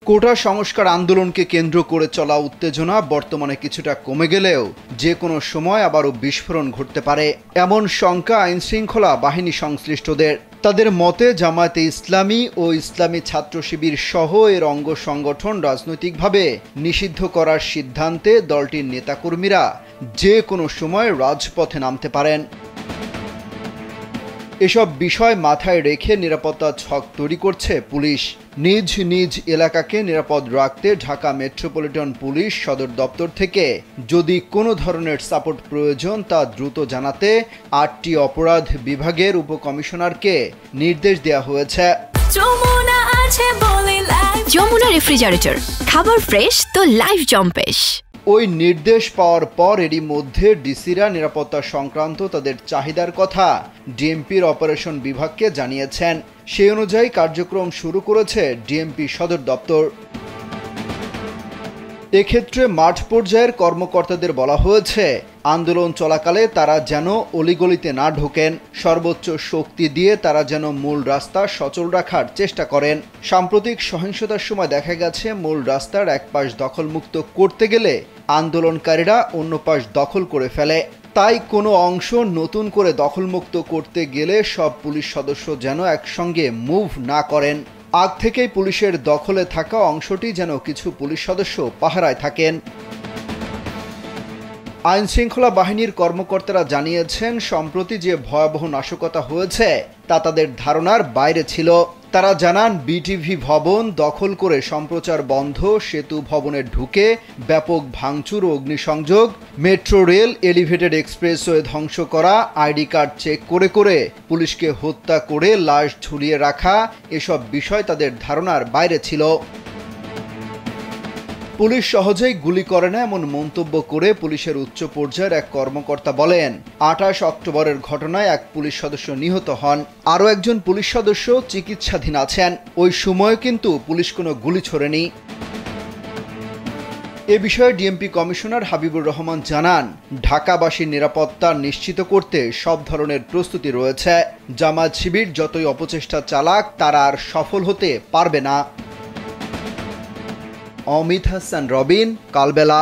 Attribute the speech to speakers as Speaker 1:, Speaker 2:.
Speaker 1: কোটা সংস্কার আন্দোলনকে কেন্দ্র করে চলা উত্তেজনা বর্তমানে কিছুটা কমে গেলেও যে কোনো সময় আবারও বিস্ফোরণ ঘটতে পারে এমন শঙ্কা আইনশৃঙ্খলা বাহিনী সংশ্লিষ্টদের। তাদের মতে জামায়াতে ইসলামী ও ইসলামী ছাত্র শিবির সহ এর অঙ্গ সংগঠন রাজনৈতিকভাবে নিষিদ্ধ করার সিদ্ধান্তে দলটির নেতাকর্মীরা যে কোনো সময় রাজপথে নামতে পারেন। এসব বিষয় মাথায় রেখে নিরাপত্তা ছক তৈরি করছে পুলিশ। নিজ নিজ এলাকাকে নিরাপদ রাখতে ঢাকা মেট্রোপলিটন পুলিশ সদর দপ্তর থেকে যদি কোনো ধরনের সাপোর্ট প্রয়োজন তা দ্রুত জানাতে ৮টি অপরাধ বিভাগের উপকমিশনারকে নির্দেশ দেওয়া হয়েছে।
Speaker 2: যমুনা রেফ্রিজারেটর, খাবার ফ্রেশ তো লাইফ জম্পেশ।
Speaker 1: ওই নির্দেশ পাওয়ার পর এরই মধ্যে ডিসিরা নিরাপত্তা সংক্রান্ত তাদের চাহিদার কথা ডিএমপির অপারেশন বিভাগকে জানিয়েছেন। সেই অনুযায়ী কার্যক্রম শুরু করেছে ডিএমপি সদর দপ্তর। এক্ষেত্রে মাঠ পর্যায়ের কর্মকর্তাদের বলা হয়েছে আন্দোলন চলাকালে তারা যেন অলিগলিতে না ঢোকেন, সর্বোচ্চ শক্তি দিয়ে তারা যেন মূল রাস্তা সচল রাখার চেষ্টা করেন। সাম্প্রতিক সহিংসতার সময় দেখা গেছে মূল রাস্তার এক পাশ দখলমুক্ত করতে গেলে আন্দোলনকারীরা অন্য পাশ দখল করে ফেলে। তাই কোনো অংশ নতুন করে দখলমুক্ত করতে গেলে সব পুলিশ সদস্য যেন একসঙ্গে মুভ না করেন। আগ থেকেই পুলিশের দখলে থাকা অংশটি যেন কিছু পুলিশ সদস্য পাহারায় থাকেন। আইনশৃঙ্খলা বাহিনীর কর্মকর্তারা জানিয়েছেন সম্প্রতি যে ভয়াবহ নাশকতা হয়েছে তা তাদের ধারণার বাইরে ছিল। তারা জানান বিটিভি ভবন দখল করে সম্প্রচার বন্ধ, সেতু ভবনে ঢুকে ব্যাপক ভাঙচুর ও অগ্নিসংযোগ, মেট্রো রেল, এলিভেটেড এক্সপ্রেসওয়ে ধ্বংস করা, আইডি কার্ড চেক করে করে পুলিশকে হত্যা করে লাশ ঝুলিয়ে রাখা, এসব বিষয় তাদের ধারণার বাইরে ছিল। পুলিশ সহজেই গুলি করে না এমন মন্তব্য করে পুলিশের উচ্চ পর্যায়ের এক কর্মকর্তা বলেন ২৮ অক্টোবরের ঘটনায় এক পুলিশ সদস্য নিহত হন, আরও একজন পুলিশ সদস্য চিকিৎসাধীন আছেন। ওই সময় কিন্তু পুলিশ কোনো গুলি ছোড়েনি। এ বিষয়ে ডিএমপি কমিশনার হাবিবুর রহমান জানান ঢাকাবাসীর নিরাপত্তা নিশ্চিত করতে সব ধরনের প্রস্তুতি রয়েছে। জামায়াত শিবির যতই অপচেষ্টা চালাক তারা আর সফল হতে পারবে না। অমিত হাসান রবিন, কালবেলা।